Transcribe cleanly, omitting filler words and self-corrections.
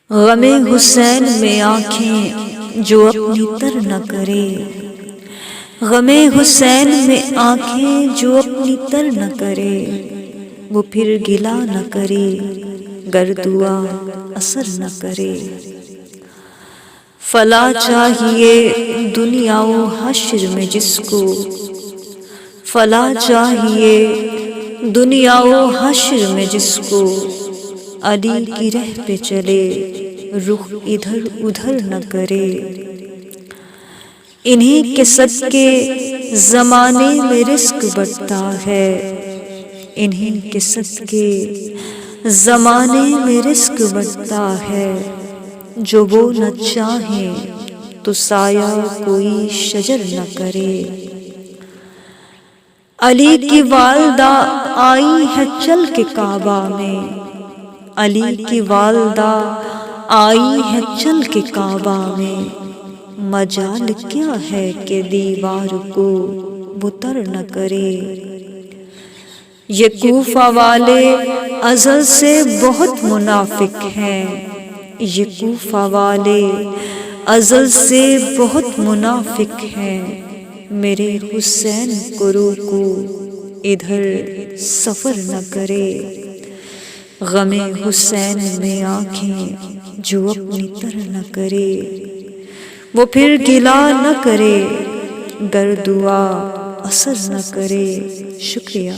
غم حسین میں آنکھیں جو اپنی تر نہ کرے، غم حسین میں آنکھیں جو اپنی تر نہ کرے، وہ پھر گلا نہ کرے گر دعا اثر نہ کرے۔ فلاں چاہیے دنیا و حشر میں جس کو، فلاں چاہیے دنیا و حشر میں جس کو، علی کی رہ پہ چلے رخ ادھر ادھر نہ کرے۔ انہی کے صدقے زمانے میں رزق بڑھتا ہے، انہی کے صدقے زمانے میں رزق بڑھتا ہے۔ جو وہ نہ چاہیں تو سایہ کوئی شجر نہ کرے۔ علی کی والدہ آئی ہے چل کے کعبہ میں، علی کی والدہ آئی ہے چل کے کعبہ میں، مجال کیا ہے کہ دیوار کو وہ تر نہ کرے۔ یہ کوفہ والے ازل سے بہت منافق ہیں، یہ کوفہ والے ازل سے بہت منافق ہیں۔ میرے حسین کو روکو ادھر سفر نہ کرے۔ غم حسین میں آنکھیں جو اپنی تر نہ کرے، وہ پھر گلا نہ کرے گر دعا اثر نہ کرے۔ شکریہ۔